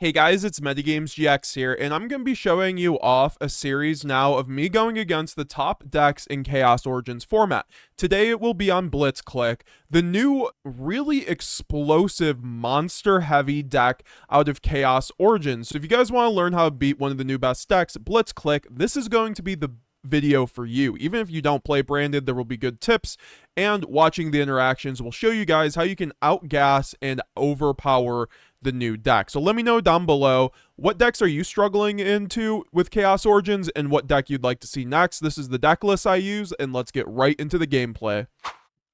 Hey guys, it's MetaGamesGX here, and I'm going to be showing you off a series now of me going against the top decks in Chaos Origins format. Today it will be on Blitzclique, the new really explosive monster-heavy deck out of Chaos Origins. So if you guys want to learn how to beat one of the new best decks, Blitzclique, this is going to be the video for you. Even if you don't play branded, there will be good tips, and watching the interactions will show you guys how you can outgas and overpower the new deck. So let me know down below, what decks are you struggling into with Chaos Origins and what deck you'd like to see next. This is the deck list I use, and let's get right into the gameplay.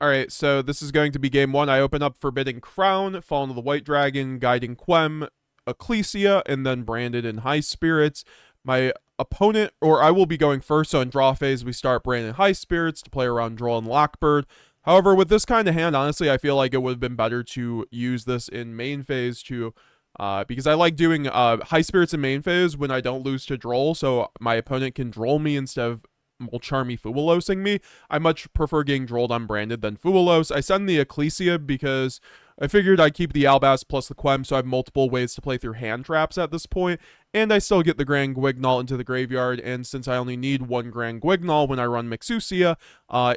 Alright, so this is going to be game one. I open up Forbidden Crown, Fallen of the White Dragon, Guiding Quem, Ecclesia, and then Branded in High Spirits. My opponent, or I will be going first, so in draw phase we start Branded High Spirits to play around Droll and Lockbird. However, with this kind of hand, honestly, I feel like it would have been better to use this in main phase to, because I like doing high spirits in main phase when I don't lose to Droll, so my opponent can Droll me instead of Molcharmy Fuwalosing me. I much prefer getting Drolled unbranded than Fuwalos. I send the Ecclesia because I figured I'd keep the Albaz plus the Quem, so I have multiple ways to play through hand traps at this point, and I still get the Grand Guignol into the graveyard, and since I only need one Grand Guignol when I run Mixusia,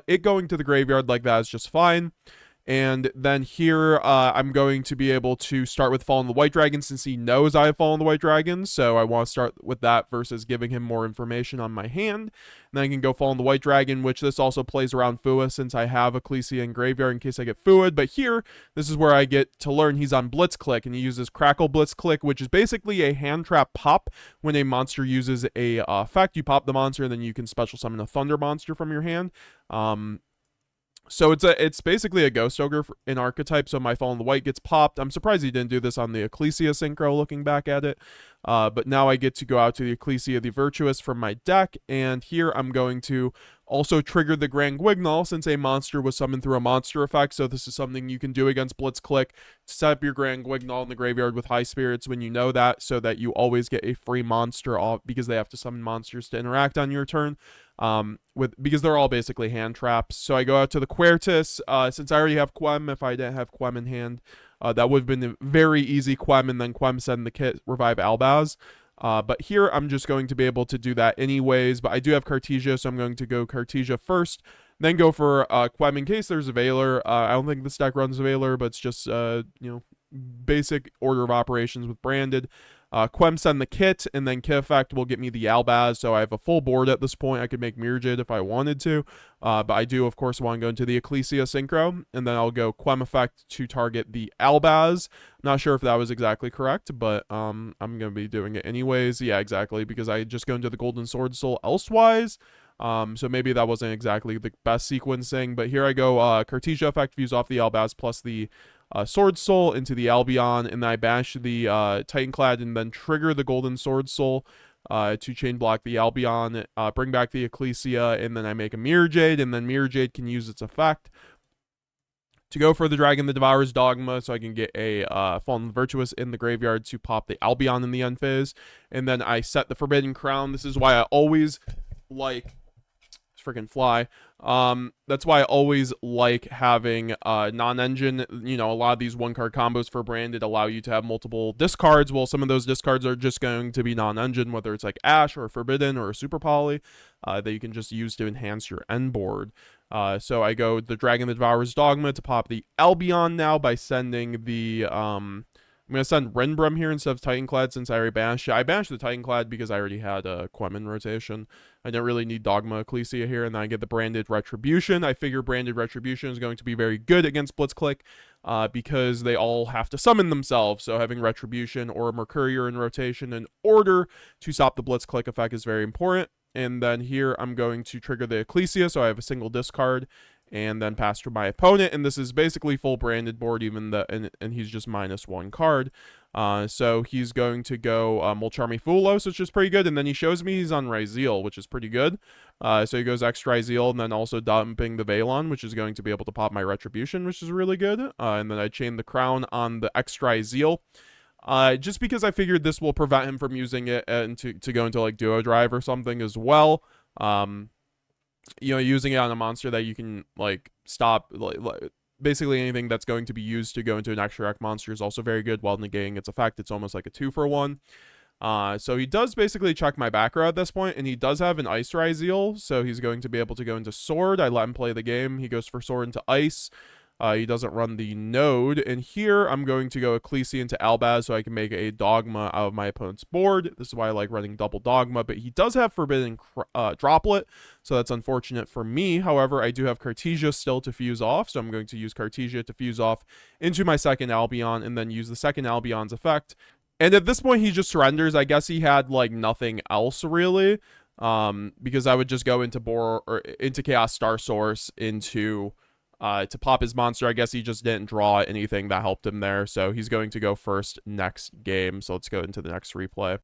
it going to the graveyard like that is just fine. And then here, I'm going to be able to start with Fallen the White Dragon since he knows I have Fallen the White Dragon. So I want to start with that versus giving him more information on my hand. And then I can go Fallen the White Dragon, which this also plays around Fua since I have Ecclesia in graveyard in case I get Fua'd. But here, this is where I get to learn he's on Blitzclique, and he uses Crackle Blitzclique, which is basically a hand trap pop. When a monster uses a effect, you pop the monster, and then you can special summon a Thunder monster from your hand. So it's basically a Ghost Ogre in archetype, so my Fallen the White gets popped. I'm surprised he didn't do this on the Ecclesia Synchro looking back at it. But now I get to go out to the Ecclesia the Virtuous from my deck, and here I'm going to also trigger the Grand Guignol since a monster was summoned through a monster effect, so this is something you can do against Blitzclique. Set up your Grand Guignol in the graveyard with high spirits when you know that, so that you always get a free monster off because they have to summon monsters to interact on your turn. Because they're all basically hand traps. So I go out to the Quertus. Since I already have Quem, if I didn't have Quem in hand, that would have been a very easy Quem, and then Quem send the kit, revive Albaz. But here I'm just going to be able to do that anyways. But I do have Cartesia, so I'm going to go Cartesia first, then go for Quem in case there's a Veiler. I don't think this deck runs a Veiler, but it's just basic order of operations with branded. Quem send the kit, and then kit effect will get me the Albaz, so I have a full board at this point. I could make Mirjid if I wanted to, but I do, of course, want to go into the Ecclesia Synchro, and then I'll go Quem effect to target the Albaz. I'm not sure if that was exactly correct, but I'm going to be doing it anyways. Yeah, exactly, because I just go into the Golden Sword Soul elsewise. So maybe that wasn't exactly the best sequencing, but here I go, Cartesia effect, fuse off the Albaz plus the Sword Soul into the Albion, and then I bash the Titanclad and then trigger the Golden Sword Soul to chain block the Albion, bring back the Ecclesia, and then I make a Mirror Jade, and then Mirror Jade can use its effect to go for the Dragon that Devours Dogma, so I can get a Fallen Virtuous in the graveyard to pop the Albion in the end phase, and then I set the Forbidden Crown. This is why I always like freaking fly. That's why I always like having non-engine. A lot of these one-card combos for branded allow you to have multiple discards. Well, some of those discards are just going to be non-engine, whether it's like Ash or Forbidden or Super Poly, that you can just use to enhance your end board. So I go the Dragon that Devours Dogma to pop the Albion now by sending the I'm going to send Renbrum here instead of Titanclad since I already banished it. I banished the Titanclad because I already had a Quem in rotation. I didn't really need Dogma Ecclesia here, and then I get the Branded Retribution. I figure Branded Retribution is going to be very good against Blitzclique because they all have to summon themselves. So having Retribution or Mercurier in rotation in order to stop the Blitzclique effect is very important. And then here I'm going to trigger the Ecclesia, so I have a single discard, and then pass to my opponent, and this is basically full branded board, even and he's just -1 card. So he's going to go Molcharmy Fulos, which is pretty good, and then he shows me he's on Ryzeal, which is pretty good. So he goes X Ryzeal, and then also dumping the Valon, which is going to be able to pop my Retribution, which is really good. And then I chain the Crown on the X Ryzeal. Just because I figured this will prevent him from using it and to go into like Duo Drive or something as well. Using it on a monster that you can like stop, like basically anything that's going to be used to go into an extra deck monster is also very good while negating its effect. It's almost like a 2-for-1. So he does basically check my back row at this point, and he does have an Ice Rise Eel, so he's going to be able to go into Sword. I let him play the game. He goes for Sword into Ice. He doesn't run the Node, and here I'm going to go Ecclesia into Albaz so I can make a Dogma out of my opponent's board. This is why I like running double Dogma, but he does have Forbidden Droplet, so that's unfortunate for me. However, I do have Cartesia still to fuse off, so I'm going to use Cartesia to fuse off into my second Albion, and then use the second Albion's effect. And at this point, he just surrenders. I guess he had, like, nothing else, really, because I would just go into into Chaos Star Source into... to pop his monster. I guess he just didn't draw anything that helped him there, so he's going to go first next game. So let's go into the next replay.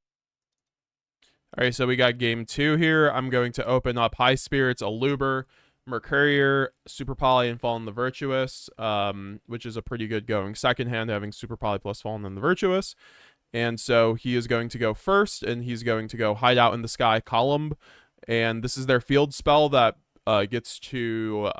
All right, so we got game 2 here. I'm going to open up High Spirits, Aluber, Mercurier, Super Poly, and Fallen the Virtuous, which is a pretty good going second hand, having Super Poly plus Fallen and the Virtuous. And so he is going to go first, and he's going to go Hideout in the Sky, Column. And this is their field spell that gets to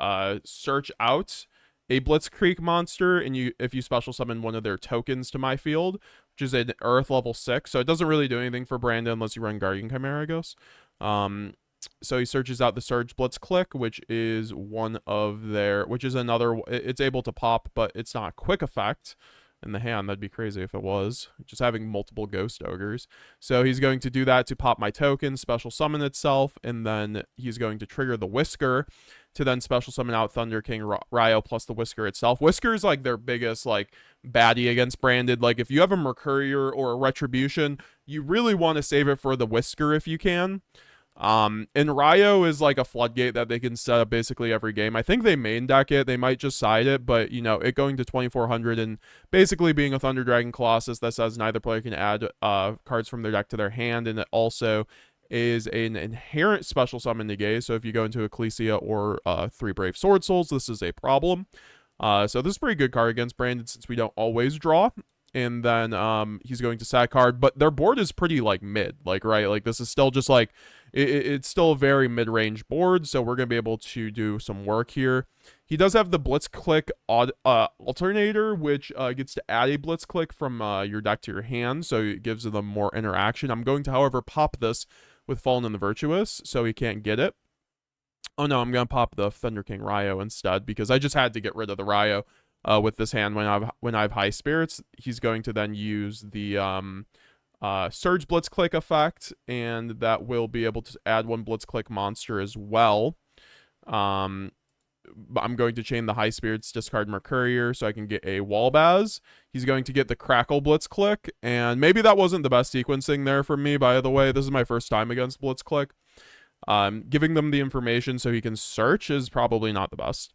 search out a Blitzclique monster, and if you special summon one of their tokens to my field, which is an Earth level 6, so it doesn't really do anything for Brandon unless you run Guardian Chimera, I guess. So he searches out the Surge Blitzclique, which is another. It's able to pop, but it's not a quick effect in the hand. That'd be crazy if it was, just having multiple Ghost Ogres. So he's going to do that to pop my token, special summon itself, and then he's going to trigger the Whisker to then special summon out Thunder King Ryo plus the Whisker itself. Whisker is like their biggest like baddie against Branded. Like if you have a Mercurier or a Retribution, you really want to save it for the Whisker if you can. And Ryo is like a floodgate that they can set up basically every game. I think they main deck it. They might just side it, but you know, it going to 2400 and basically being a Thunder Dragon Colossus that says neither player can add cards from their deck to their hand, and it also is an inherent special summon negate. So if you go into Ecclesia or 3 Brave Sword Souls, this is a problem. So this is a pretty good card against Brandon since we don't always draw. And then he's going to sack card, but their board is pretty like mid, like right, like this is still just like it's still a very mid-range board, so we're gonna be able to do some work here. He does have the Blitzclique alternator, which gets to add a Blitzclique from your deck to your hand, so it gives them more interaction. I'm going to, however, pop this with Fallen and the Virtuous, so he can't get it. Oh no, I'm gonna pop the Thunder King Ryo instead because I just had to get rid of the Ryo. With this hand when I have High Spirits. He's going to then use the Surge Blitzclique effect, and that will be able to add 1 Blitzclique monster as well. I'm going to chain the High Spirits, discard Mercurier so I can get a Walbaz. He's going to get the Crackle Blitzclique, and maybe that wasn't the best sequencing there for me, by the way. This is my first time against Blitzclique. Giving them the information so he can search is probably not the best.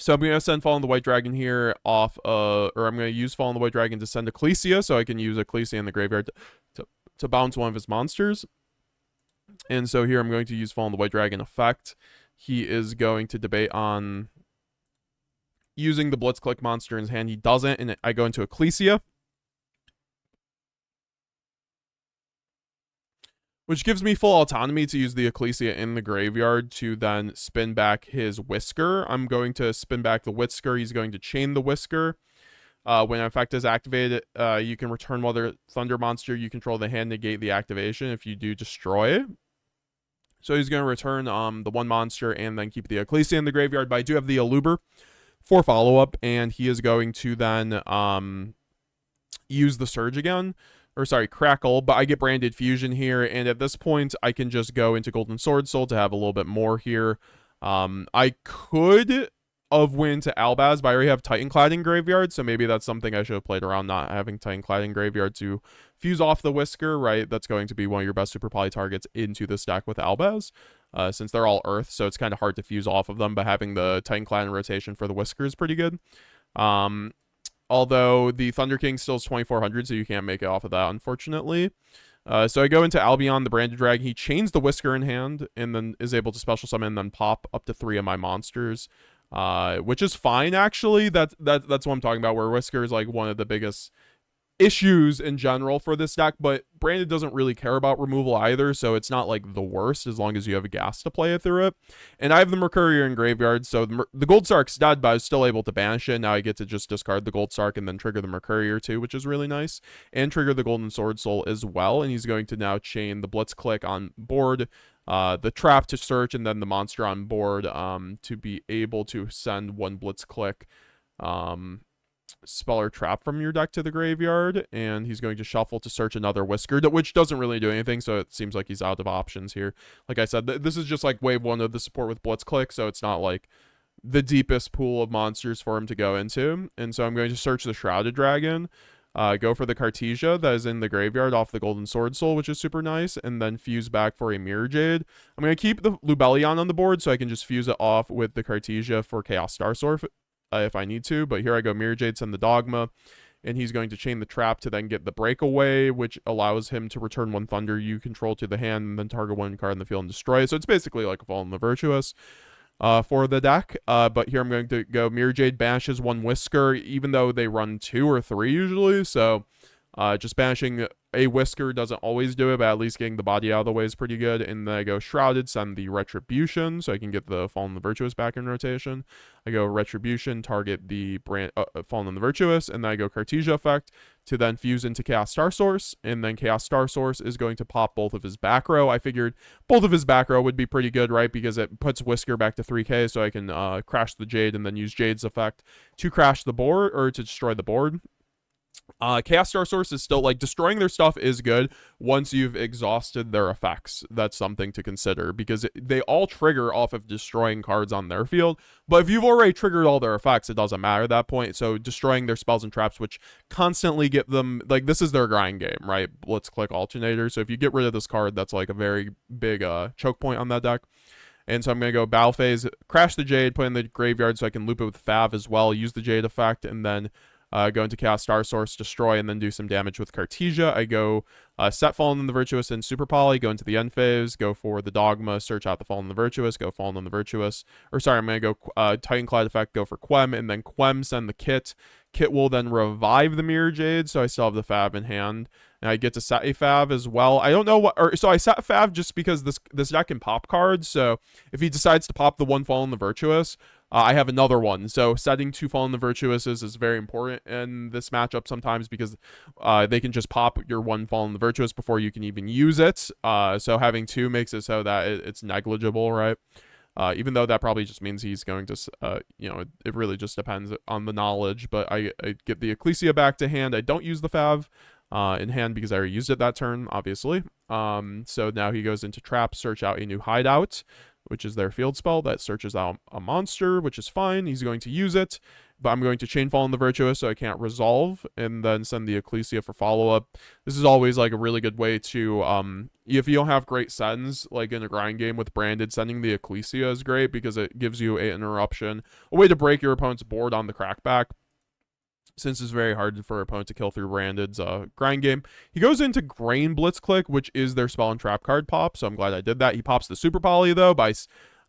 So I'm going to send Fallen the White Dragon here off, or I'm going to use Fallen the White Dragon to send Ecclesia, so I can use Ecclesia in the graveyard to bounce one of his monsters. And so here I'm going to use Fallen the White Dragon effect. He is going to debate on using the Blitzclique monster in his hand. He doesn't, and I go into Ecclesia, which gives me full autonomy to use the Ecclesia in the graveyard to then spin back his Whisker. I'm going to spin back the Whisker. He's going to chain the Whisker. When an effect is activated, you can return one other Thunder monster you control the hand, negate the activation. If you do, destroy it. So he's going to return the 1 monster and then keep the Ecclesia in the graveyard. But I do have the Aluber for follow-up, and he is going to then use the Surge again. Or sorry, Crackle, but I get Branded Fusion here, and at this point, I can just go into Golden Sword Soul to have a little bit more here. I could have went to Albaz, but I already have Titanclad in graveyard, so maybe that's something I should have played around, not having Titanclad in graveyard to fuse off the Whisker, right? That's going to be one of your best Super Poly targets into this deck with Albaz, since they're all Earth, so it's kind of hard to fuse off of them, but having the Titanclad in rotation for the Whisker is pretty good. Although the Thunder King still is 2400, so you can't make it off of that, unfortunately. So I go into Albion, the Branded Dragon. He chains the Whisker in hand, and then is able to special summon and then pop up to 3 of my monsters, which is fine, actually. That's what I'm talking about, where Whisker is like one of the biggest issues in general for this deck, but Branded doesn't really care about removal either, so it's not like the worst as long as you have a gas to play it through it. And I have the Mercurier in graveyard, so the Gold Sark's dead, but I was still able to banish it. Now I get to just discard the Gold Sark and then trigger the Mercurier too, which is really nice, and trigger the Golden Sword Soul as well. And he's going to now chain the Blitzclique on board, the trap to search, and then the monster on board to be able to send one Blitzclique spell or trap from your deck to the graveyard, and he's going to shuffle to search another Whisker, which doesn't really do anything, so it seems like he's out of options here. Like I said, this is just like wave 1 of the support with Blitzclique, so it's not like the deepest pool of monsters for him to go into. And so I'm going to search the Shrouded Dragon, go for the Cartesia that is in the graveyard off the Golden Sword Soul, which is super nice, and then fuse back for a Mirror Jade. I'm going to keep the Lubellion on the board so I can just fuse it off with the Cartesia for Chaos Starsword if I need to. But here I go, Mirror Jade, send the Dogma, and he's going to chain the trap to then get the Breakaway, which allows him to return 1 Thunder you control to the hand and then target 1 card in the field and destroy it. So it's basically like a Fallen the Virtuous for the deck. But here I'm going to go Mirror Jade, banishes 1 Whisker, even though they run 2 or 3 usually. So just banishing a Whisker doesn't always do it, but at least getting the body out of the way is pretty good. And then I go Shrouded, send the Retribution, so I can get the Fallen the Virtuous back in rotation. I go Retribution, target the Fallen the Virtuous, and then I go Cartesia effect to then fuse into Chaos Star Source, and then Chaos Star Source is going to pop both of his back row. I figured both of his back row would be pretty good, right, because it puts Whisker back to 3k, so I can crash the Jade and then use Jade's effect to crash the board, or to destroy the board. Chaos Star Source is still, like, destroying their stuff is good once you've exhausted their effects. That's something to consider, because they all trigger off of destroying cards on their field. But if you've already triggered all their effects, it doesn't matter at that point. So destroying their spells and traps, which constantly get them, like, this is their grind game, right? Blitzclique Alternator. So if you get rid of this card, that's like a very big choke point on that deck. And so I'm going to go Battle Phase, crash the Jade, put it in the graveyard so I can loop it with Fav as well, use the Jade effect, and then go into Chaos Star Source, destroy, and then do some damage with Cartesia. I go set Fallen the Virtuous in Super Poly, go into the end phase, go for the Dogma, search out the Fallen the Virtuous, go Fallen the Virtuous. Or sorry, I'm going to go Titan effect, go for Quem, and then Quem, send the Kit. Kit will then revive the Mirror Jade, so I still have the Fab in hand. And I get to set a Fab as well. I don't know what, so I set a Fab just because this deck can pop cards, so if he decides to pop the 1 Fallen the Virtuous, I have another one. So setting 2 Fallen the Virtuouses is very important in this matchup sometimes, because they can just pop your 1 Fallen the Virtuous before you can even use it. So having 2 makes it so that it's negligible, right? Even though that probably just means he's going to, it really just depends on the knowledge. But I get the Ecclesia back to hand. I don't use the Fav in hand because I already used it that turn, obviously. So now he goes into Trap, search out a new hideout, which is their field spell that searches out a monster, which is fine. He's going to use it, but I'm going to chain Fallen the Virtuous so I can't resolve, and then send the Ecclesia for follow-up. This is always like a really good way to, if you don't have great sends, like in a grind game with Branded, sending the Ecclesia is great because it gives you an interruption, a way to break your opponent's board on the crackback, since it's very hard for an opponent to kill through Branded's grind game. He goes into Grain Blitzclique, which is their spell and trap card pop, so I'm glad I did that. He pops the Super Poly, though, by...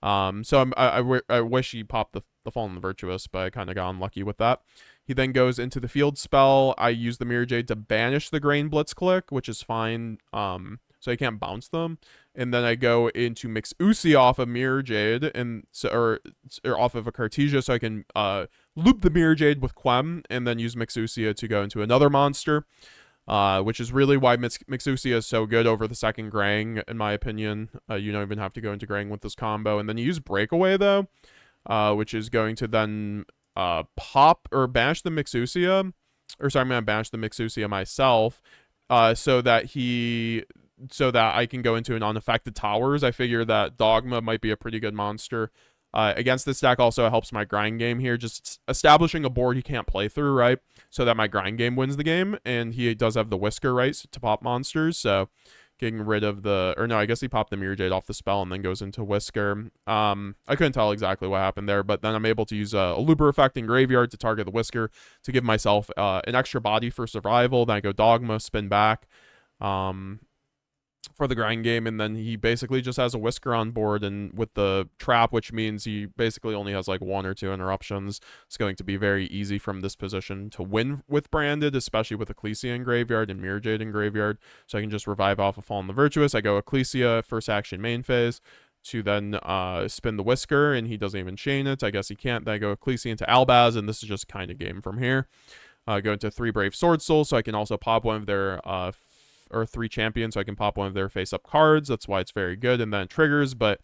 I wish he popped the Fallen the Virtuous, but I kind of got unlucky with that. He then goes into the field spell. I use the Mirror Jade to banish the Grain Blitzclique, which is fine, so I can't bounce them. And then I go into Mix Usi off of Mirror Jade, and or off of a Cartesia, so I can loop the Mirror Jade with Quem, and then use Mixusia to go into another monster, which is really why Mixusia is so good over the second Grang, in my opinion. You don't even have to go into Grang with this combo. And then you use Breakaway, though, which is going to then pop or banish the Mixusia. Or sorry, I'm going to banish the Mixusia myself, so that I can go into an unaffected towers. I figure that Dogma might be a pretty good monster. Against this deck also, it helps my grind game here, just establishing a board he can't play through, right? So that my grind game wins the game, and he does have the Whisker, right, to pop monsters, so getting rid of the, or no, I guess he popped the Mirror Jade off the spell and then goes into Whisker. I couldn't tell exactly what happened there, but then I'm able to use a Looper effect in Graveyard to target the Whisker to give myself an extra body for survival. Then I go Dogma, spin back. for the grind game, and then he basically just has a Whisker on board and with the trap, which means he basically only has like 1 or 2 interruptions. It's going to be very easy from this position to win with Branded, especially with Ecclesia in graveyard and Mirror Jade in graveyard. So I can just revive off of Fallen the Virtuous. I go Ecclesia first action main phase to then spin the Whisker, and he doesn't even chain it. I guess he can't. Then I go Ecclesia into Albaz, and this is just kind of game from here. Go into 3 Brave Sword Soul, so I can also pop one of their or 3 champions, so I can pop one of their face-up cards. That's why it's very good, and then it triggers, but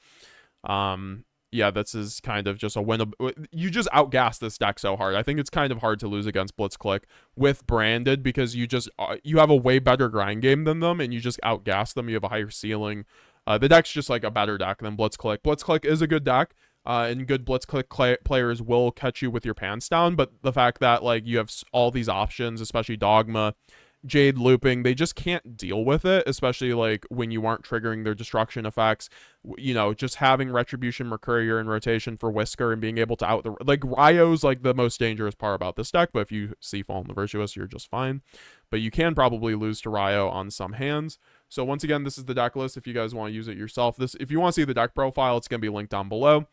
yeah, this is kind of just a win. You just outgas this deck so hard. I think it's kind of hard to lose against Blitzclique with Branded because you just you have a way better grind game than them, and you just outgas them. You have a higher ceiling. The deck's just like a better deck than Blitzclique. Blitzclique is a good deck, and good Blitzclique players will catch you with your pants down, but the fact that like you have all these options, especially Dogma, Jade looping, they just can't deal with it, especially like when you aren't triggering their destruction effects. You know, just having Retribution Mercurier in rotation for Whisker and being able to out the like Ryo's like the most dangerous part about this deck, but if you see Fallen the Virtuous, you're just fine. But you can probably lose to Ryo on some hands. So once again, this is the deck list if you guys want to use it yourself. If you want to see the deck profile, it's going to be linked down below.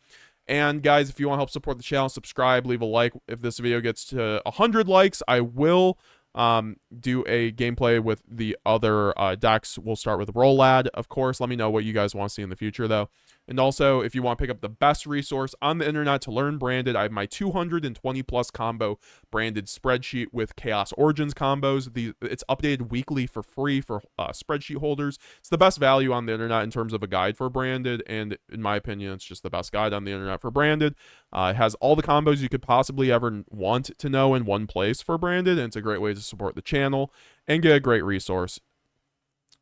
And guys, if you want to help support the channel, subscribe, leave a like. If this video gets to 100 likes, I will do a gameplay with the other decks. We'll start with Rollad, of course. Let me know what you guys want to see in the future, though. And also, if you want to pick up the best resource on the internet to learn Branded, I have my 220 plus combo Branded spreadsheet with Chaos Origins combos. It's updated weekly for free for spreadsheet holders. It's the best value on the internet in terms of a guide for Branded, and in my opinion, it's just the best guide on the internet for Branded. It has all the combos you could possibly ever want to know in one place for Branded, and it's a great way to support the channel and get a great resource.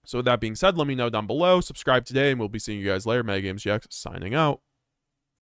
So with that being said, let me know down below. Subscribe today, and we'll be seeing you guys later. MetaGamesGX signing out.